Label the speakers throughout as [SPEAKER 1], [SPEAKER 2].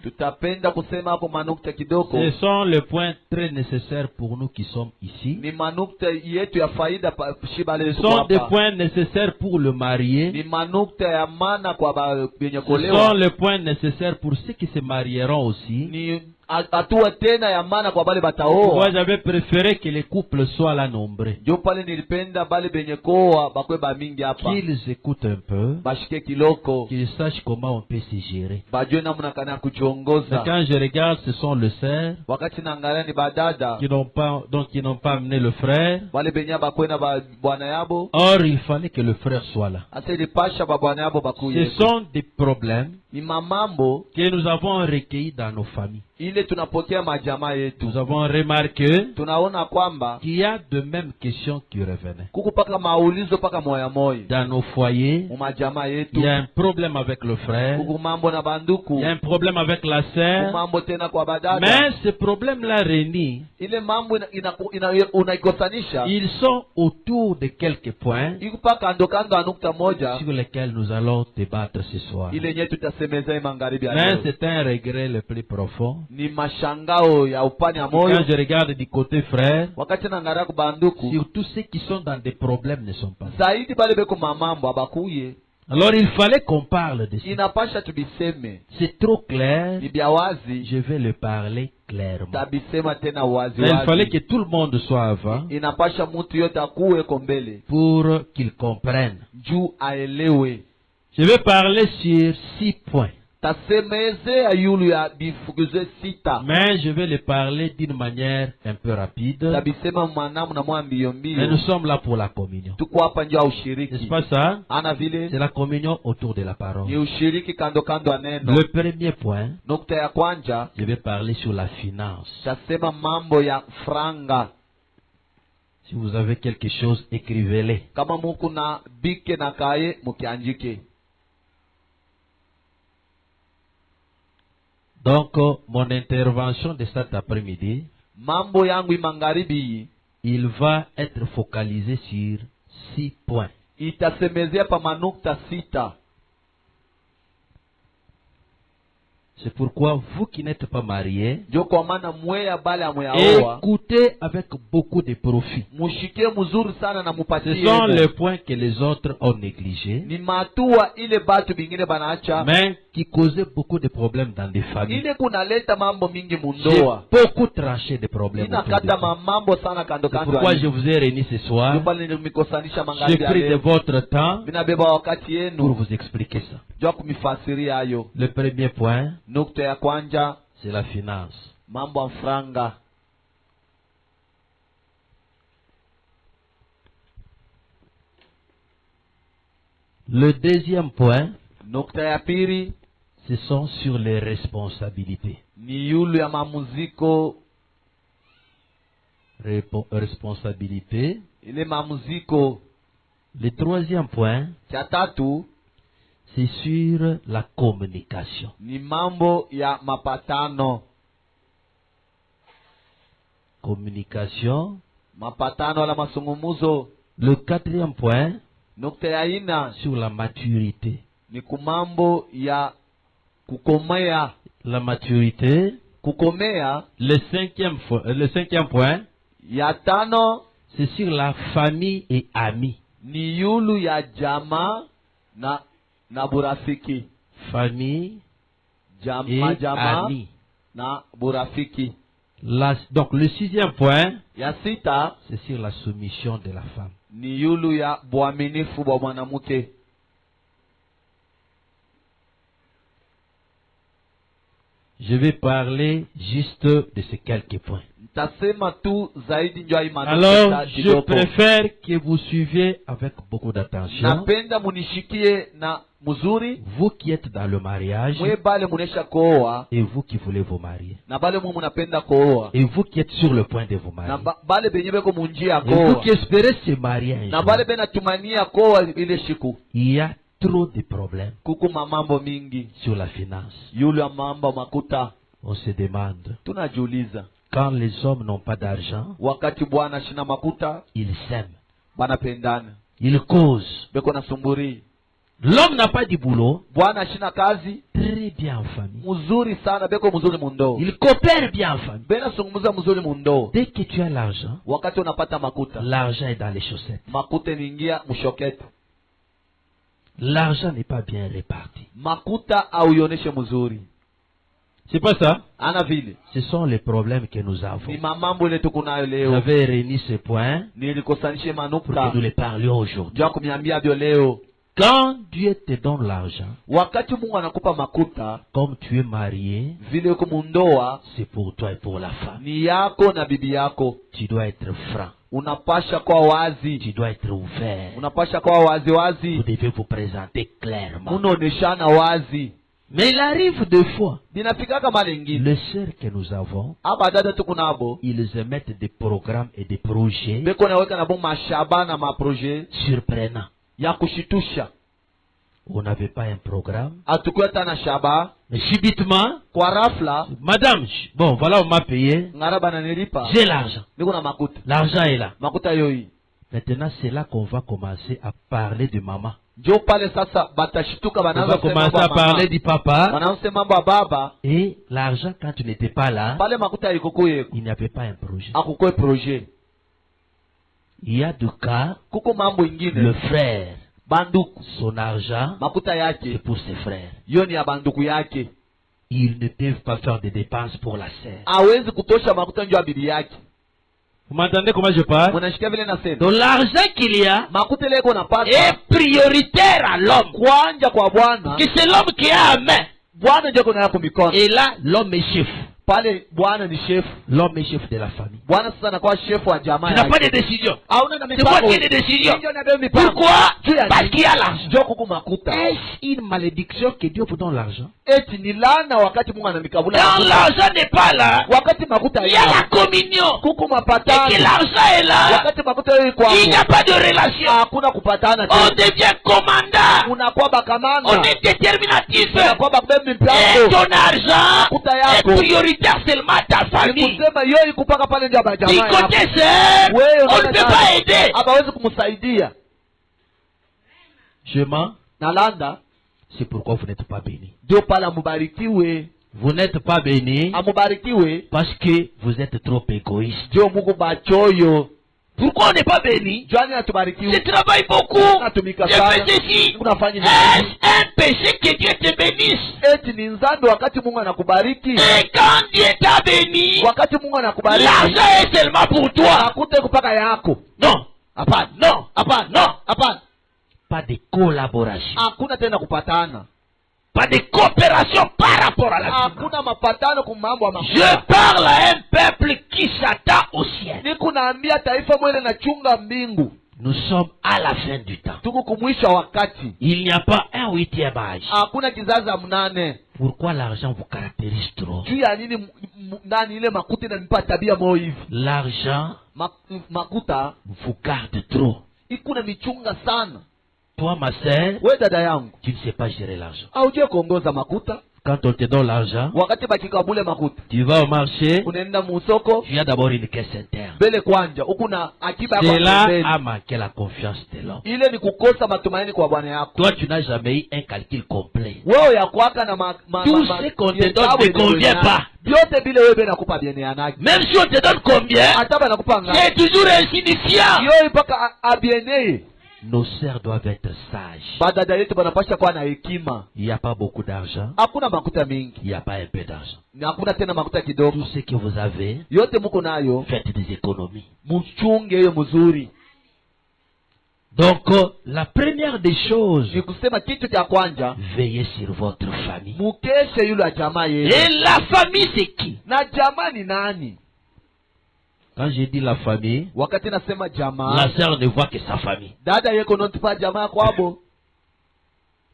[SPEAKER 1] Tutapenda kusema hapo manukta kidogo.
[SPEAKER 2] Ce sont les points très nécessaires pour nous qui sommes ici.
[SPEAKER 1] Ni manukta yetu ya faida shibale.
[SPEAKER 2] Ce sont des points nécessaires pour le marié.
[SPEAKER 1] Ni manukta ya maana kwa benye
[SPEAKER 2] Ce
[SPEAKER 1] kuolewa.
[SPEAKER 2] sont les points nécessaires pour ceux qui se marieront aussi.
[SPEAKER 1] Ni hatua tena ya maana kwa bale bataoa.
[SPEAKER 2] Moi j'avais préféré que les couples soient là nombreux.
[SPEAKER 1] Ndio pale nilipenda bale benye koa bakwe ba mingi hapa.
[SPEAKER 2] Qu'ils écoutent un peu.
[SPEAKER 1] Bashike kiloko.
[SPEAKER 2] Qu'ils sachent comment on peut se gérer.
[SPEAKER 1] Bajue namna kana kuchongoza.
[SPEAKER 2] Mais quand je regarde, ce sont les sœurs
[SPEAKER 1] Wakati naangalia ni badada.
[SPEAKER 2] qui n'ont pas amené le frère.
[SPEAKER 1] Bale benye bakwena ba bwana yabo.
[SPEAKER 2] Or il fallait que le frère soit là.
[SPEAKER 1] Asa ilipasha ba bwana yabo bakuye.
[SPEAKER 2] Ce sont des problèmes
[SPEAKER 1] Ni mamambo
[SPEAKER 2] que nous avons recueillis dans nos familles.
[SPEAKER 1] ile tunapokea majamaa yetu.
[SPEAKER 2] Nous avons remarqué
[SPEAKER 1] Tunaona kwamba
[SPEAKER 2] qu'il y a de mêmes questions qui revenaient.
[SPEAKER 1] kuku paka maulizo paka moya moya.
[SPEAKER 2] Dans nos foyers,
[SPEAKER 1] Mu majamaa yetu.
[SPEAKER 2] il y a un problème avec le frère,
[SPEAKER 1] Kuku mambo na banduku.
[SPEAKER 2] il y a un problème avec la
[SPEAKER 1] Kuku
[SPEAKER 2] sœur.
[SPEAKER 1] mambo tena kwa badada.
[SPEAKER 2] Mais ce problème-là réuni,
[SPEAKER 1] Ile mambo unaikosanisha.
[SPEAKER 2] ils sont autour de quelques points
[SPEAKER 1] Iko paka kando anukta moja.
[SPEAKER 2] sur lesquels nous allons débattre ce soir.
[SPEAKER 1] Ile nye tutasemeza magharibi ya
[SPEAKER 2] Mais
[SPEAKER 1] leo.
[SPEAKER 2] c'est un regret le plus profond.
[SPEAKER 1] Ni mashangao ya upani ya moyo.
[SPEAKER 2] Quand je regarde du côté frère,
[SPEAKER 1] Wakati naangalia kubanduku.
[SPEAKER 2] surtout ceux qui sont dans des problèmes ne sont pas là.
[SPEAKER 1] Zaidi bale beko mamambo abakuye.
[SPEAKER 2] Alors il fallait qu'on parle de ça.
[SPEAKER 1] Inapasha tubiseme.
[SPEAKER 2] C'est trop clair.
[SPEAKER 1] Ni bia wazi.
[SPEAKER 2] Je vais le parler clairement.
[SPEAKER 1] Tabisema tena wazi
[SPEAKER 2] Mais il fallait
[SPEAKER 1] wazi.
[SPEAKER 2] que tout le monde soit avant
[SPEAKER 1] Inapasha mtu yote akuwe kombele.
[SPEAKER 2] pour qu'il comprenne.
[SPEAKER 1] Juu aelewe.
[SPEAKER 2] Je vais parler sur 6 points.
[SPEAKER 1] Tasemeze ya yulu ya bifuguze sita.
[SPEAKER 2] Mais je vais le parler d'une manière un peu rapide.
[SPEAKER 1] Tabisema manamu na mwa mbio
[SPEAKER 2] Mais
[SPEAKER 1] mbio.
[SPEAKER 2] nous sommes là pour la communion.
[SPEAKER 1] Tuko hapa njoo
[SPEAKER 2] N'est-ce
[SPEAKER 1] ushiriki.
[SPEAKER 2] pas ça?
[SPEAKER 1] Ana vile
[SPEAKER 2] C'est la communion autour de la
[SPEAKER 1] ni
[SPEAKER 2] parole.
[SPEAKER 1] ushiriki kando kando ya neno.
[SPEAKER 2] Le premier point,
[SPEAKER 1] Nukta ya kwanja
[SPEAKER 2] je vais parler sur la finance.
[SPEAKER 1] tasema mambo ya franga.
[SPEAKER 2] Si vous avez quelque chose, écrivez-le.
[SPEAKER 1] Kama muku na bike na kaye mukianjike.
[SPEAKER 2] Donc, mon intervention de cet après-midi,
[SPEAKER 1] Mambo yangu imangaribi
[SPEAKER 2] il va être focalisé sur 6 points.
[SPEAKER 1] itasemezea pa manukta sita.
[SPEAKER 2] C'est pourquoi vous qui n'êtes pas mariés,
[SPEAKER 1] Ndio kwa maana mweya bale amweyaoa.
[SPEAKER 2] écoutez avec beaucoup de profit.
[SPEAKER 1] Mushike mzuri sana na
[SPEAKER 2] Ce
[SPEAKER 1] mupatie.
[SPEAKER 2] sont
[SPEAKER 1] hebo.
[SPEAKER 2] les points que les autres ont négligés,
[SPEAKER 1] Ni matua ile batu bingine banaacha.
[SPEAKER 2] mais qui causaient beaucoup de problèmes dans les familles.
[SPEAKER 1] Ile kunaleta mambo mingi
[SPEAKER 2] J'ai
[SPEAKER 1] mundoa.
[SPEAKER 2] beaucoup tranché de problèmes. autour de
[SPEAKER 1] Inakata
[SPEAKER 2] ça.
[SPEAKER 1] mambo sana kando
[SPEAKER 2] C'est
[SPEAKER 1] kando.
[SPEAKER 2] pourquoi
[SPEAKER 1] ya
[SPEAKER 2] je
[SPEAKER 1] hii.
[SPEAKER 2] vous ai réunis ce soir.
[SPEAKER 1] Ndio pale nimikosanisha
[SPEAKER 2] J'ai
[SPEAKER 1] magharibi ya
[SPEAKER 2] pris de
[SPEAKER 1] leo.
[SPEAKER 2] votre temps
[SPEAKER 1] Binabeba wakati
[SPEAKER 2] pour
[SPEAKER 1] yenu.
[SPEAKER 2] vous expliquer ça.
[SPEAKER 1] Jua kumifasiria hayo.
[SPEAKER 2] Le premier point,
[SPEAKER 1] Nukta ya kwanja
[SPEAKER 2] c'est la finance.
[SPEAKER 1] mambo ya franga.
[SPEAKER 2] Le deuxième point,
[SPEAKER 1] Nukta ya pili
[SPEAKER 2] ce sont sur les responsabilités.
[SPEAKER 1] ni yulu ya mamuziko.
[SPEAKER 2] Responsabilité.
[SPEAKER 1] Ile mamuziko.
[SPEAKER 2] Le troisième point,
[SPEAKER 1] Cha tatu
[SPEAKER 2] c'est sur la communication.
[SPEAKER 1] ni mambo ya mapatano.
[SPEAKER 2] Communication.
[SPEAKER 1] Mapatano la masungumuzo.
[SPEAKER 2] Le quatrième point,
[SPEAKER 1] Nukta ya ina
[SPEAKER 2] sur la maturité.
[SPEAKER 1] ni kumambo ya kukomea.
[SPEAKER 2] La maturité.
[SPEAKER 1] Kukomea.
[SPEAKER 2] Le cinquième point,
[SPEAKER 1] Ya tano
[SPEAKER 2] c'est sur la famille et amis.
[SPEAKER 1] ni yulu ya jamaa na burafiki.
[SPEAKER 2] Famille
[SPEAKER 1] Jamaa
[SPEAKER 2] et
[SPEAKER 1] jamaa
[SPEAKER 2] amis.
[SPEAKER 1] na burafiki.
[SPEAKER 2] Donc le sixième point,
[SPEAKER 1] Ya sita
[SPEAKER 2] c'est sur la soumission de la femme.
[SPEAKER 1] ni yulu ya buaminifu bwa mwanamke.
[SPEAKER 2] Je vais parler juste de ces quelques points.
[SPEAKER 1] Nitasema tu zaidi njoo
[SPEAKER 2] Alors, je préfère que vous suiviez avec beaucoup d'attention.
[SPEAKER 1] Napenda munishikie na mzuri.
[SPEAKER 2] Vous qui êtes dans le mariage
[SPEAKER 1] Mwe bale munesha kooa
[SPEAKER 2] et vous qui voulez vous marier.
[SPEAKER 1] na bale mwe munapenda kooa
[SPEAKER 2] Et vous qui êtes sur le point de vous
[SPEAKER 1] na
[SPEAKER 2] marier.
[SPEAKER 1] bale benye beko munjia ya
[SPEAKER 2] Et vous
[SPEAKER 1] kooa
[SPEAKER 2] qui espérez se marier un
[SPEAKER 1] na
[SPEAKER 2] jour.
[SPEAKER 1] bale bena tumania kooa ile shiku.
[SPEAKER 2] Il y a trop de problèmes
[SPEAKER 1] Kuku mamambo mingi
[SPEAKER 2] sur la finance.
[SPEAKER 1] yule ya mambo makuta.
[SPEAKER 2] On se demande,
[SPEAKER 1] Tunajiuliza
[SPEAKER 2] Quand les hommes n'ont pas d'argent,
[SPEAKER 1] wakati bwana shina makuta
[SPEAKER 2] ils s'aiment,
[SPEAKER 1] banapendana
[SPEAKER 2] ils causent.
[SPEAKER 1] beko na sumburi.
[SPEAKER 2] L'homme n'a pas du boulot,
[SPEAKER 1] Bwana shina kazi
[SPEAKER 2] très bien en famille.
[SPEAKER 1] mzuri sana beko mzuri mundo
[SPEAKER 2] Il coopère bien en famille.
[SPEAKER 1] bena sungumuza mzuri mundo.
[SPEAKER 2] Dès que tu as l'argent,
[SPEAKER 1] Wakati unapata makuta
[SPEAKER 2] l'argent est dans les chaussettes.
[SPEAKER 1] makuta niingia mshokete.
[SPEAKER 2] L'argent n'est pas bien réparti.
[SPEAKER 1] Makuta auioneshe mzuri
[SPEAKER 2] C'est pas ça?
[SPEAKER 1] ana vile
[SPEAKER 2] Ce sont les problèmes que nous avons.
[SPEAKER 1] ni mamambo ile tuko nayo leo.
[SPEAKER 2] J'avais réuni ce point
[SPEAKER 1] Nilikosanishe
[SPEAKER 2] pour
[SPEAKER 1] manukta
[SPEAKER 2] que nous les parlions aujourd'hui.
[SPEAKER 1] ndio kumiambia vyo leo.
[SPEAKER 2] Quand Dieu te donne l'argent,
[SPEAKER 1] Wakati Mungu anakupa makuta
[SPEAKER 2] comme tu es marié,
[SPEAKER 1] vile uko mundoa
[SPEAKER 2] c'est pour toi et pour la femme.
[SPEAKER 1] ni yako na bibi yako.
[SPEAKER 2] Tu dois être franc.
[SPEAKER 1] Unapasha kwa wazi,
[SPEAKER 2] Tu dois être ouvert.
[SPEAKER 1] unapasha kwa wazi
[SPEAKER 2] Vous
[SPEAKER 1] wazi,
[SPEAKER 2] devez vous présenter clairement.
[SPEAKER 1] unaoneshana wazi.
[SPEAKER 2] Mais il arrive deux fois,
[SPEAKER 1] Ninafikaka mara ingine
[SPEAKER 2] les sœurs que nous avons,
[SPEAKER 1] aba dada tuko nabo
[SPEAKER 2] ils émettent des programmes et des projets
[SPEAKER 1] beko naweka nabo mashaba na maproje
[SPEAKER 2] surprenants.
[SPEAKER 1] ya kushitusha.
[SPEAKER 2] On n'avait pas un programme.
[SPEAKER 1] Atakuwa tana shaba
[SPEAKER 2] Mais subitement,
[SPEAKER 1] kwa rafla
[SPEAKER 2] madame, bon, voilà, on m'a payé.
[SPEAKER 1] ngara bana nilipa
[SPEAKER 2] J'ai l'argent.
[SPEAKER 1] niko na makuta.
[SPEAKER 2] L'argent est là.
[SPEAKER 1] Makuta yoi
[SPEAKER 2] Maintenant, c'est là qu'on va commencer à parler de maman.
[SPEAKER 1] njo pale sasa batashituka
[SPEAKER 2] On va
[SPEAKER 1] banaanza kusema
[SPEAKER 2] commencer
[SPEAKER 1] mambo
[SPEAKER 2] à
[SPEAKER 1] ya
[SPEAKER 2] parler
[SPEAKER 1] mama.
[SPEAKER 2] du papa.
[SPEAKER 1] Wanaanza kusema mambo ya baba.
[SPEAKER 2] Et l'argent, quand tu n'étais pas là,
[SPEAKER 1] Pale makuta ikokuye
[SPEAKER 2] il n'y avait pas un projet.
[SPEAKER 1] akukoe projet.
[SPEAKER 2] Il y a deux cas.
[SPEAKER 1] Kuko mambo
[SPEAKER 2] Le
[SPEAKER 1] ingine
[SPEAKER 2] frère,
[SPEAKER 1] banduku
[SPEAKER 2] son argent,
[SPEAKER 1] makuta
[SPEAKER 2] c'est
[SPEAKER 1] yake
[SPEAKER 2] pour ses frères.
[SPEAKER 1] hiyo ni ya banduku yake.
[SPEAKER 2] Ils ne peuvent pas faire des dépenses pour la sœur.
[SPEAKER 1] Hawezi kutosha makuta njo ya bibi yake.
[SPEAKER 2] Vous m'entendez comment je parle?
[SPEAKER 1] Mnashikia vile nasema
[SPEAKER 2] Donc l'argent qu'il y a
[SPEAKER 1] makuta ile iko
[SPEAKER 2] est
[SPEAKER 1] napata
[SPEAKER 2] prioritaire à l'homme.
[SPEAKER 1] kwanja kwa bwana.
[SPEAKER 2] Que c'est l'homme qui a à main.
[SPEAKER 1] Bwana ndio kuna yako mikono.
[SPEAKER 2] Et là, l'homme est chef.
[SPEAKER 1] Pale bwana ni chef.
[SPEAKER 2] L'homme est chef de la famille.
[SPEAKER 1] Bwana sasa anakuwa chef wa jamaa
[SPEAKER 2] Tu n'as pas de
[SPEAKER 1] yake.
[SPEAKER 2] décision.
[SPEAKER 1] Hauna na
[SPEAKER 2] C'est moi
[SPEAKER 1] mipango.
[SPEAKER 2] qui ai des décisions.
[SPEAKER 1] Ndio na ndio mipango.
[SPEAKER 2] Pourquoi?
[SPEAKER 1] Juu ya
[SPEAKER 2] Parce
[SPEAKER 1] nini?
[SPEAKER 2] qu'il y a l'argent.
[SPEAKER 1] Ndio kuku makuta.
[SPEAKER 2] Est-ce une malédiction que Dieu vous donne l'argent?
[SPEAKER 1] Eti ni laana wakati Mungu anamikabula.
[SPEAKER 2] Quand
[SPEAKER 1] makuta.
[SPEAKER 2] l'argent n'est pas là,
[SPEAKER 1] Wakati makuta
[SPEAKER 2] il y a la
[SPEAKER 1] yako.
[SPEAKER 2] communion.
[SPEAKER 1] Kuku
[SPEAKER 2] Et
[SPEAKER 1] mapatano.
[SPEAKER 2] que l'argent est là,
[SPEAKER 1] Wakati makuta yako iko
[SPEAKER 2] il n'y a
[SPEAKER 1] hapo.
[SPEAKER 2] pas de relation.
[SPEAKER 1] Hakuna kupatana
[SPEAKER 2] On
[SPEAKER 1] tena.
[SPEAKER 2] devient commandant.
[SPEAKER 1] Unakuwa bakamanda.
[SPEAKER 2] On est déterminatif.
[SPEAKER 1] Unakuwa bakubeba
[SPEAKER 2] Et
[SPEAKER 1] mipango.
[SPEAKER 2] ton argent
[SPEAKER 1] Makuta
[SPEAKER 2] est
[SPEAKER 1] yako.
[SPEAKER 2] prioritaire seulement à ta famille.
[SPEAKER 1] Kusema yeye kupaka pale ndio
[SPEAKER 2] Du
[SPEAKER 1] bajamaa yako.
[SPEAKER 2] côté sœur,
[SPEAKER 1] Wewe
[SPEAKER 2] on ne peut pas aider.
[SPEAKER 1] hawezi kumsaidia.
[SPEAKER 2] Je mens.
[SPEAKER 1] Nalanda
[SPEAKER 2] C'est pourquoi vous n'êtes pas béni.
[SPEAKER 1] ndio pale amubarikiwe.
[SPEAKER 2] Vous n'êtes pas béni
[SPEAKER 1] Amubarikiwe
[SPEAKER 2] parce que vous êtes trop égoïste.
[SPEAKER 1] ndio Mungu bachoyo.
[SPEAKER 2] Pourquoi on n'est pas béni?
[SPEAKER 1] Jani
[SPEAKER 2] Je
[SPEAKER 1] atubarikiwe.
[SPEAKER 2] travaille beaucoup.
[SPEAKER 1] Natumika
[SPEAKER 2] Je
[SPEAKER 1] sana.
[SPEAKER 2] fais ceci.
[SPEAKER 1] Unafanya nini?
[SPEAKER 2] Est-ce un péché que Dieu te bénisse?
[SPEAKER 1] Eti ni nzambe wakati Mungu anakubariki.
[SPEAKER 2] Et quand Dieu t'a béni,
[SPEAKER 1] Wakati Mungu anakubariki.
[SPEAKER 2] l'argent est seulement pour toi.
[SPEAKER 1] Akute kupaka yako.
[SPEAKER 2] Non.
[SPEAKER 1] Hapana.
[SPEAKER 2] Non.
[SPEAKER 1] Hapana.
[SPEAKER 2] Non.
[SPEAKER 1] Hapana.
[SPEAKER 2] Pas de collaboration.
[SPEAKER 1] Hakuna tena kupatana.
[SPEAKER 2] Pas de coopération par rapport à la vie.
[SPEAKER 1] Hakuna mapatano kwa mambo ya
[SPEAKER 2] Je
[SPEAKER 1] mafuta.
[SPEAKER 2] parle à un peuple qui s'attend au ciel.
[SPEAKER 1] Niko naambia taifa mwele na chunga mbingu.
[SPEAKER 2] Nous sommes à la fin du temps.
[SPEAKER 1] Tuko kumwisha wakati.
[SPEAKER 2] Il n'y a pas un huitième âge.
[SPEAKER 1] Hakuna kizazi mnane.
[SPEAKER 2] Pourquoi l'argent vous caractérise trop?
[SPEAKER 1] Juu ya nini nani ile makuta inanipa tabia moyo hivi?
[SPEAKER 2] L'argent
[SPEAKER 1] Makuta
[SPEAKER 2] vous garde trop.
[SPEAKER 1] ikuna michunga sana.
[SPEAKER 2] Toi, ma sœur,
[SPEAKER 1] We dada yangu,
[SPEAKER 2] tu ne sais pas gérer l'argent.
[SPEAKER 1] haujue kuongoza makuta.
[SPEAKER 2] Quand on te donne l'argent,
[SPEAKER 1] Wakati bakikabule makuta,
[SPEAKER 2] tu vas au marché,
[SPEAKER 1] unaenda musoko
[SPEAKER 2] tu as d'abord une caisse interne.
[SPEAKER 1] mbele kwanja, huku na akiba yako
[SPEAKER 2] Cela
[SPEAKER 1] pembeni.
[SPEAKER 2] a manqué la confiance de l'homme.
[SPEAKER 1] Ile ni kukosa matumaini kwa bwana yako.
[SPEAKER 2] Toi, tu n'as jamais eu un calcul complet.
[SPEAKER 1] Wewe ya kwaka na
[SPEAKER 2] Tout ce qu'on te donne ne convient pas.
[SPEAKER 1] Vyote bile wewe nakupa biene yanaki.
[SPEAKER 2] Même si on te donne combien,
[SPEAKER 1] Hata banakupa ngapi?
[SPEAKER 2] c'est toujours insignifiant.
[SPEAKER 1] Yo mpaka abiene.
[SPEAKER 2] Nos sœurs doivent être sages.
[SPEAKER 1] Badada yetu banapasha kuwa na hekima.
[SPEAKER 2] Il n'y a pas beaucoup d'argent.
[SPEAKER 1] Hakuna makuta mingi.
[SPEAKER 2] Il n'y a pas un peu d'argent.
[SPEAKER 1] Na hakuna tena makuta kidogo.
[SPEAKER 2] Tout ce que vous avez,
[SPEAKER 1] Yote muko nayo,
[SPEAKER 2] faites des économies.
[SPEAKER 1] mchunge hiyo mzuri.
[SPEAKER 2] Donc, la première des choses,
[SPEAKER 1] Ni kusema kitu cha kwanja,
[SPEAKER 2] veillez sur votre famille.
[SPEAKER 1] mukeshe yule ya jamaa yenu.
[SPEAKER 2] Et la famille, c'est qui?
[SPEAKER 1] Na jamaa ni nani?
[SPEAKER 2] Quand je dis la famille,
[SPEAKER 1] Wakati nasema jamaa,
[SPEAKER 2] la sœur ne voit que sa famille.
[SPEAKER 1] dada yeko nontupa jamaa kwabo.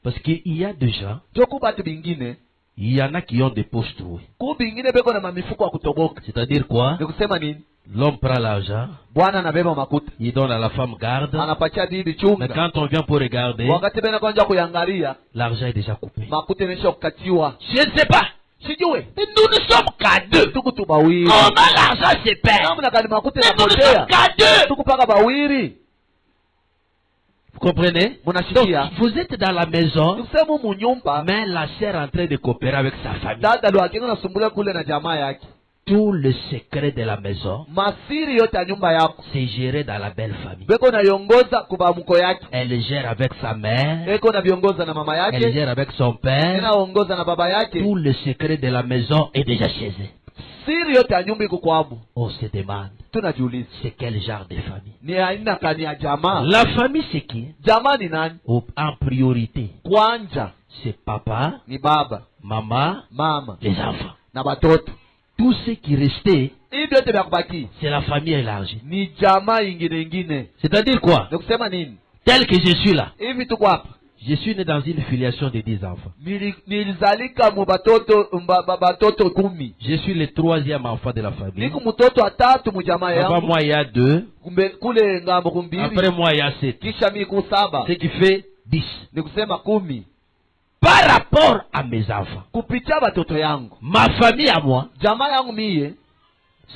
[SPEAKER 2] Parce qu'il y a des gens,
[SPEAKER 1] Joku batu bingine,
[SPEAKER 2] il y en a qui ont des poches trouées.
[SPEAKER 1] ku bingine beko na mamifuko ya kutoboka.
[SPEAKER 2] C'est-à-dire quoi?
[SPEAKER 1] Ni kusema nini?
[SPEAKER 2] L'homme prend l'argent,
[SPEAKER 1] Bwana anabeba makuta,
[SPEAKER 2] il donne à la femme garde.
[SPEAKER 1] anapatia bibi
[SPEAKER 2] Mais
[SPEAKER 1] chunga.
[SPEAKER 2] quand on vient pour regarder,
[SPEAKER 1] Wakati bena kwanja kuyangalia,
[SPEAKER 2] l'argent est déjà coupé.
[SPEAKER 1] makuta imesha kukatiwa.
[SPEAKER 2] Je ne sais pas.
[SPEAKER 1] sijue
[SPEAKER 2] Et nous ne sommes qu'à deux.
[SPEAKER 1] tuku tu bawiri
[SPEAKER 2] Comment l'argent se perd?
[SPEAKER 1] namna kani makuta
[SPEAKER 2] Mais nous ne
[SPEAKER 1] inapotea
[SPEAKER 2] sommes qu'à deux.
[SPEAKER 1] tuku paka bawiri.
[SPEAKER 2] Vous comprenez? Donc,
[SPEAKER 1] Munashikia
[SPEAKER 2] vous êtes dans la maison,
[SPEAKER 1] tuseme mu nyumba
[SPEAKER 2] mais la sœur est en train de coopérer avec sa famille.
[SPEAKER 1] dada ndo akinga nasumbulia kule na jamaa yake.
[SPEAKER 2] Tout le secret de la maison,
[SPEAKER 1] Masiri yote ya nyumba yako
[SPEAKER 2] c'est géré dans la belle famille.
[SPEAKER 1] beko nayongoza kuba mko yake,
[SPEAKER 2] Elle gère avec sa mère,
[SPEAKER 1] eko na viongoza na mama
[SPEAKER 2] elle
[SPEAKER 1] yake,
[SPEAKER 2] gère avec son père.
[SPEAKER 1] inaongoza na baba yake.
[SPEAKER 2] Tout le secret de la maison est déjà chez eux.
[SPEAKER 1] Siri yote ya nyumba iko kwabu.
[SPEAKER 2] On se demande,
[SPEAKER 1] Tunajiuliza
[SPEAKER 2] c'est quel genre de famille?
[SPEAKER 1] ni aina kani ya jamaa?
[SPEAKER 2] La famille, c'est qui?
[SPEAKER 1] Jamaa ni nani?
[SPEAKER 2] En priorité,
[SPEAKER 1] Kwanja
[SPEAKER 2] c'est papa,
[SPEAKER 1] ni baba,
[SPEAKER 2] maman,
[SPEAKER 1] mama
[SPEAKER 2] les enfants.
[SPEAKER 1] na batoto.
[SPEAKER 2] Tout ce qui restait,
[SPEAKER 1] Hivi vyote vya kubaki
[SPEAKER 2] c'est la famille élargie.
[SPEAKER 1] ni jamaa ingine ingine.
[SPEAKER 2] C'est-à-dire quoi?
[SPEAKER 1] Ni kusema nini?
[SPEAKER 2] Tel que je suis là,
[SPEAKER 1] Hivi tuko hapa,
[SPEAKER 2] je suis né dans une filiation de 10 enfants.
[SPEAKER 1] nilizalika mu batoto 10.
[SPEAKER 2] Je suis le 3e enfant de la famille.
[SPEAKER 1] Niko mtoto wa tatu mu jamaa
[SPEAKER 2] Avant
[SPEAKER 1] yangu.
[SPEAKER 2] moi, il y a 2.
[SPEAKER 1] Kule ngambo kumbili.
[SPEAKER 2] Après moi, il y a 7.
[SPEAKER 1] Kisha miku 7.
[SPEAKER 2] Ce qui fait 10.
[SPEAKER 1] Ni kusema 10.
[SPEAKER 2] Par rapport à mes enfants,
[SPEAKER 1] Kupitia batoto yangu,
[SPEAKER 2] ma famille à moi,
[SPEAKER 1] jamaa yangu mie,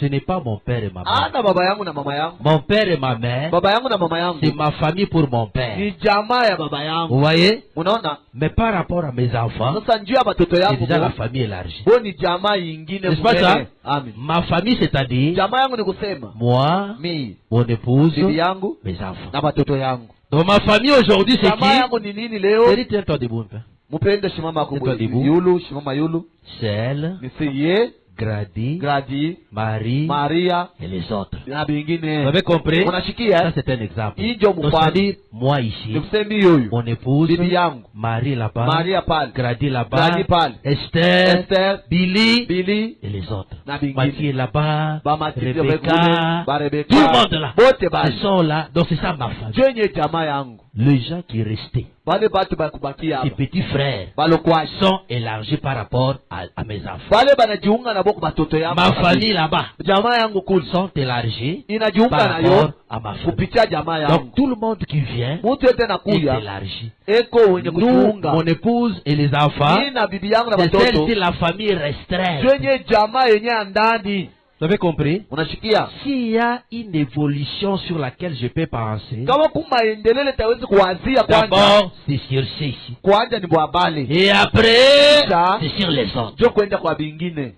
[SPEAKER 2] ce n'est pas mon père et ma mère.
[SPEAKER 1] ana baba yangu na mama yangu.
[SPEAKER 2] Mon père et ma mère,
[SPEAKER 1] Baba yangu na mama yangu
[SPEAKER 2] c'est ma famille pour mon père.
[SPEAKER 1] ni jamaa ya baba
[SPEAKER 2] Vous
[SPEAKER 1] yangu.
[SPEAKER 2] voyez?
[SPEAKER 1] Unaona?
[SPEAKER 2] Mais par rapport à mes enfants,
[SPEAKER 1] Sasa njoo ya batoto
[SPEAKER 2] c'est
[SPEAKER 1] yangu
[SPEAKER 2] déjà la
[SPEAKER 1] bo
[SPEAKER 2] famille élargie.
[SPEAKER 1] ni jamaa ingine
[SPEAKER 2] N'est-ce pas ça?
[SPEAKER 1] mbele. Amen.
[SPEAKER 2] Ma famille, c'est-à-dire
[SPEAKER 1] Jamaa yangu ni kusema
[SPEAKER 2] moi,
[SPEAKER 1] mimi,
[SPEAKER 2] mon épouse,
[SPEAKER 1] bibi yangu
[SPEAKER 2] mes enfants.
[SPEAKER 1] na batoto yangu.
[SPEAKER 2] Donc ma famille aujourd'hui, c'est
[SPEAKER 1] Jamaa
[SPEAKER 2] qui?
[SPEAKER 1] yangu ni nini leo?
[SPEAKER 2] Seri, tiens-toi debout un peu.
[SPEAKER 1] Mupende shimama
[SPEAKER 2] Ito
[SPEAKER 1] kubwa
[SPEAKER 2] dibu.
[SPEAKER 1] yulu, shimama yulu.
[SPEAKER 2] Celle,
[SPEAKER 1] Nisiye,
[SPEAKER 2] Grady,
[SPEAKER 1] Gradi,
[SPEAKER 2] Marie
[SPEAKER 1] Maria
[SPEAKER 2] et les autres.
[SPEAKER 1] na
[SPEAKER 2] Vous
[SPEAKER 1] bingine.
[SPEAKER 2] avez compris? Ça,
[SPEAKER 1] Unashikia?
[SPEAKER 2] c'est un exemple.
[SPEAKER 1] Ijo
[SPEAKER 2] Donc,
[SPEAKER 1] mfano.
[SPEAKER 2] c'est-à-dire, moi ici,
[SPEAKER 1] Nikusemi yoyu.
[SPEAKER 2] mon épouse,
[SPEAKER 1] Bibi yangu,
[SPEAKER 2] Marie là-bas,
[SPEAKER 1] Maria pale,
[SPEAKER 2] Grady là-bas,
[SPEAKER 1] Gradi pale,
[SPEAKER 2] Esther,
[SPEAKER 1] Esther,
[SPEAKER 2] Billy
[SPEAKER 1] Billy,
[SPEAKER 2] et les autres.
[SPEAKER 1] na bingine.
[SPEAKER 2] Mathieu là-bas,
[SPEAKER 1] Ba Mathieu
[SPEAKER 2] Rebecca,
[SPEAKER 1] ba Rebecca.
[SPEAKER 2] tout le monde là.
[SPEAKER 1] Bote
[SPEAKER 2] Ils
[SPEAKER 1] bale.
[SPEAKER 2] sont là. Donc c'est ça ma famille.
[SPEAKER 1] Jenye jamaa yangu.
[SPEAKER 2] Les gens qui restaient,
[SPEAKER 1] Bale batu ba kubaki
[SPEAKER 2] ces
[SPEAKER 1] hapa.
[SPEAKER 2] petits frères,
[SPEAKER 1] Balo kwashi.
[SPEAKER 2] sont élargis par rapport à mes enfants.
[SPEAKER 1] Bale banajiunga na boku batoto yangu.
[SPEAKER 2] Ma famille là-bas
[SPEAKER 1] Jamaa yangu kuli.
[SPEAKER 2] sont élargis
[SPEAKER 1] Inajiunga
[SPEAKER 2] par
[SPEAKER 1] na yo
[SPEAKER 2] rapport à ma famille.
[SPEAKER 1] kupitia jamaa yangu.
[SPEAKER 2] Donc tout le monde qui vient
[SPEAKER 1] Mtu yote
[SPEAKER 2] est
[SPEAKER 1] nakuya
[SPEAKER 2] élargi.
[SPEAKER 1] eko wenye
[SPEAKER 2] Nous,
[SPEAKER 1] kujiunga.
[SPEAKER 2] mon épouse et les enfants,
[SPEAKER 1] Mimi na bibi yangu na
[SPEAKER 2] c'est
[SPEAKER 1] batoto.
[SPEAKER 2] celle-ci la famille restreinte.
[SPEAKER 1] Jenye jamaa yenye ya ndani.
[SPEAKER 2] Vous avez compris?
[SPEAKER 1] Unashikia?
[SPEAKER 2] S'il y a une évolution sur laquelle je peux penser,
[SPEAKER 1] Kama kumaendelele tawezi kuanzia kwanza.
[SPEAKER 2] d'abord, c'est sur ceci.
[SPEAKER 1] Kwanza ni bwabale.
[SPEAKER 2] Et après,
[SPEAKER 1] Ça.
[SPEAKER 2] c'est sur les autres.
[SPEAKER 1] Jo kwenda kwa bingine.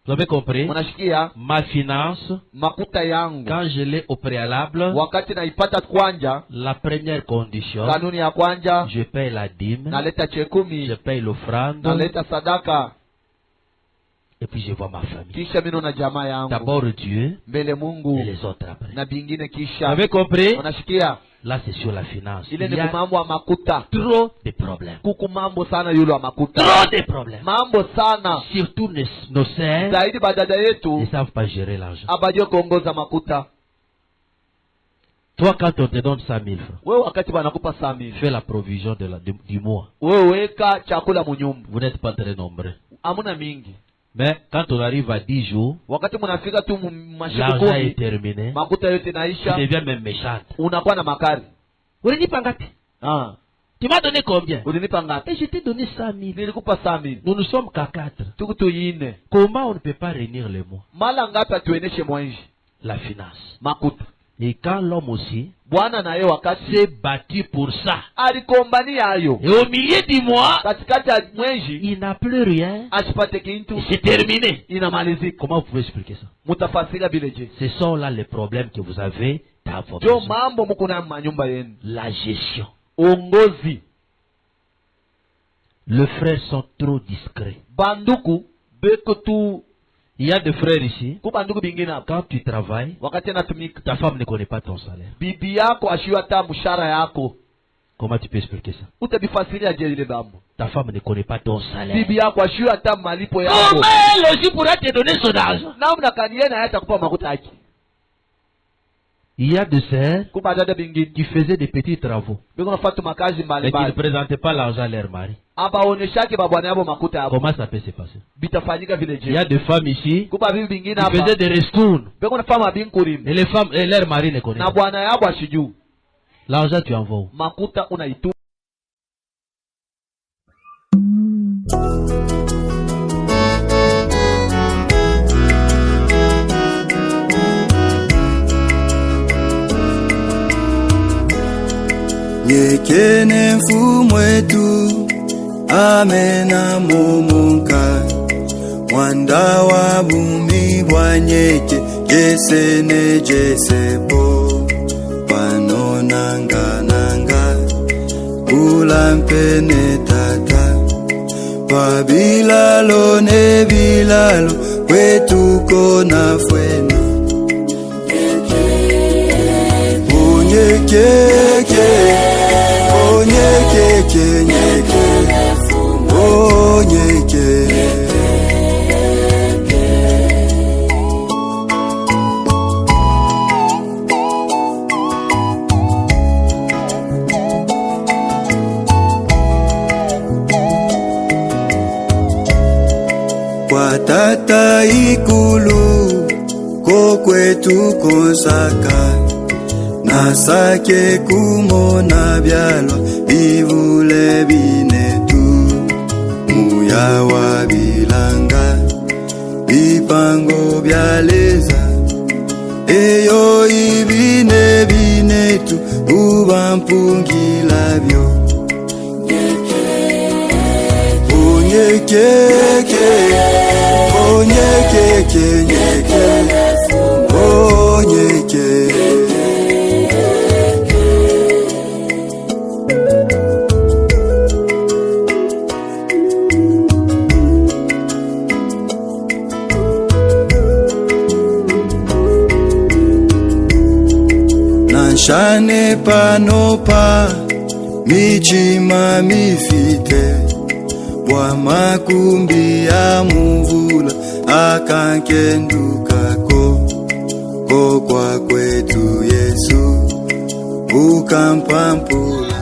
[SPEAKER 2] Vous avez compris?
[SPEAKER 1] Unashikia?
[SPEAKER 2] Ma finance,
[SPEAKER 1] Makuta yangu.
[SPEAKER 2] quand je l'ai au préalable,
[SPEAKER 1] Wakati naipata kwanja,
[SPEAKER 2] la première condition,
[SPEAKER 1] kanuni ya kwanja,
[SPEAKER 2] je paye la dîme,
[SPEAKER 1] naleta chekumi,
[SPEAKER 2] je paye l'offrande,
[SPEAKER 1] naleta sadaka,
[SPEAKER 2] et puis je vois ma famille.
[SPEAKER 1] kisha mimi na jamaa yangu.
[SPEAKER 2] D'abord Dieu
[SPEAKER 1] Mbele
[SPEAKER 2] et
[SPEAKER 1] Mungu
[SPEAKER 2] les autres après.
[SPEAKER 1] na bingine
[SPEAKER 2] Vous
[SPEAKER 1] kisha.
[SPEAKER 2] avez compris?
[SPEAKER 1] Unashikia?
[SPEAKER 2] Là, c'est sur la finance.
[SPEAKER 1] Ile
[SPEAKER 2] Il
[SPEAKER 1] ni
[SPEAKER 2] y a
[SPEAKER 1] mambo ya makuta.
[SPEAKER 2] trop de problèmes.
[SPEAKER 1] Kuku mambo sana yule wa makuta.
[SPEAKER 2] Trop de problèmes.
[SPEAKER 1] Mambo sana.
[SPEAKER 2] Surtout nos sœurs
[SPEAKER 1] Zaidi badada
[SPEAKER 2] ne
[SPEAKER 1] yetu
[SPEAKER 2] savent pas gérer l'argent.
[SPEAKER 1] abajue kuongoza makuta.
[SPEAKER 2] Toi, quand on te donne 100 000 francs,
[SPEAKER 1] Wewe wakati banakupa 100,000.
[SPEAKER 2] fais la provision du mois.
[SPEAKER 1] Wewe weka chakula munyumba.
[SPEAKER 2] Vous n'êtes pas très nombreux.
[SPEAKER 1] Hamuna mingi.
[SPEAKER 2] Mais quand on arrive à 10 jours,
[SPEAKER 1] Wakati munafika tu mashiku
[SPEAKER 2] l'argent est
[SPEAKER 1] 10,
[SPEAKER 2] terminé.
[SPEAKER 1] makuta yote
[SPEAKER 2] Tu
[SPEAKER 1] naisha,
[SPEAKER 2] deviens même méchante.
[SPEAKER 1] unakuwa na makari.
[SPEAKER 2] Ulinipa ngapi?
[SPEAKER 1] Ah,
[SPEAKER 2] Tu m'as donné combien?
[SPEAKER 1] ulinipa ngapi?
[SPEAKER 2] Et je t'ai donné 100 000.
[SPEAKER 1] Nilikupa 100,000.
[SPEAKER 2] Nous ne sommes qu'à 4.
[SPEAKER 1] Tuku tuyine.
[SPEAKER 2] Comment on ne peut pas réunir les mois?
[SPEAKER 1] Mala ngapi atueneshe mwenji?
[SPEAKER 2] La finance.
[SPEAKER 1] Makuta.
[SPEAKER 2] Et quand l'homme aussi
[SPEAKER 1] Bwana na yeye wakati
[SPEAKER 2] s'est battu pour ça,
[SPEAKER 1] alikombania hayo.
[SPEAKER 2] et au milieu du mois,
[SPEAKER 1] Katikati ya mwenji
[SPEAKER 2] il n'a plus rien,
[SPEAKER 1] asipate kintu,
[SPEAKER 2] et c'est terminé.
[SPEAKER 1] inamalizika.
[SPEAKER 2] Comment vous pouvez expliquer ça?
[SPEAKER 1] Mutafasira vile je.
[SPEAKER 2] Ce sont là les problèmes que vous avez dans vos
[SPEAKER 1] Jo
[SPEAKER 2] maisons.
[SPEAKER 1] mambo muko na manyumba yenu.
[SPEAKER 2] La gestion.
[SPEAKER 1] Uongozi.
[SPEAKER 2] Les frères sont trop discrets.
[SPEAKER 1] Banduku beko tu
[SPEAKER 2] Il y a des frères ici,
[SPEAKER 1] ku banduku bingine hapa.
[SPEAKER 2] quand tu travailles,
[SPEAKER 1] Wakati anatumika
[SPEAKER 2] ta femme ne connaît pas ton salaire.
[SPEAKER 1] bibi yako ashiwa hata mshahara yako.
[SPEAKER 2] Comment tu peux expliquer ça?
[SPEAKER 1] Utabifasiria je ile mambo?
[SPEAKER 2] Ta femme ne connaît pas ton salaire.
[SPEAKER 1] Bibi yako ashiwa hata malipo yako.
[SPEAKER 2] Comment elle aussi pourra te donner son argent?
[SPEAKER 1] Namna kaniena hata kupa makuta yake.
[SPEAKER 2] Il y a des sœurs
[SPEAKER 1] Kuba dada bingine
[SPEAKER 2] qui faisaient des petits travaux
[SPEAKER 1] biko nafatu makazi
[SPEAKER 2] et qui ne
[SPEAKER 1] mbalimbali.
[SPEAKER 2] présentaient pas l'argent à leur mari.
[SPEAKER 1] Abaoneshake babwana yabo makuta yabo.
[SPEAKER 2] Comment ça peut se passer?
[SPEAKER 1] Bitafanyika vile
[SPEAKER 2] Il y a
[SPEAKER 1] je.
[SPEAKER 2] des femmes ici
[SPEAKER 1] Kuba bibi bingine
[SPEAKER 2] qui
[SPEAKER 1] hapa.
[SPEAKER 2] faisaient des ristournes
[SPEAKER 1] Biko nafama binkurim.
[SPEAKER 2] et les femmes et leur mari ne connaissent
[SPEAKER 1] Na
[SPEAKER 2] pas.
[SPEAKER 1] bwana yabo ashiju.
[SPEAKER 2] L'argent tu envoies où?
[SPEAKER 1] Makuta unaitu.
[SPEAKER 3] Nyekene mfumwetu amena momonka mwanda wa bumi bwa nyeke jesene jesepo panonanga ulampene tata pabilalo ne bilalo kwetuko na fwena onyekeke onyekeke nyeke onyeke kwa tata ikulu kokwetu konsaka nasake kumona byalwa bivule binetu muya wa bilanga bipango byaleza eyo ibine binetu ubampungilavyo onyekeke onyekeke nyeke onyeke Shane panopa michima mifite bwa makumbi ya muvula akankendukako ko kwa kwetu Yesu ukampampula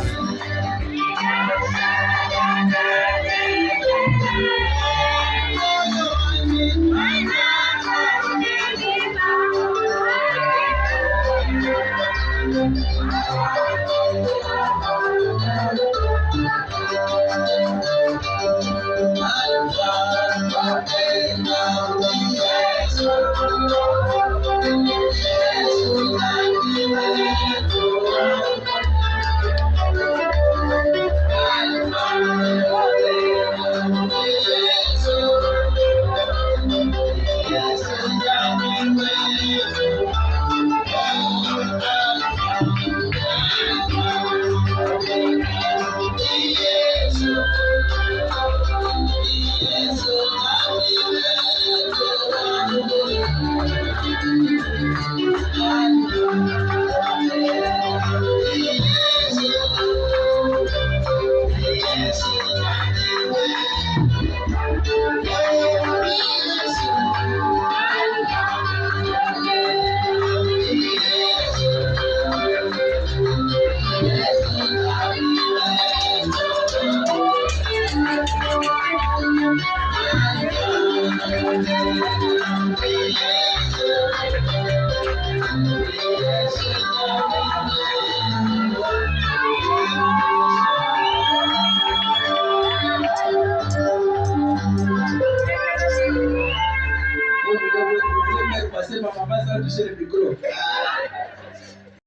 [SPEAKER 4] Passer ma maman sans toucher le micro.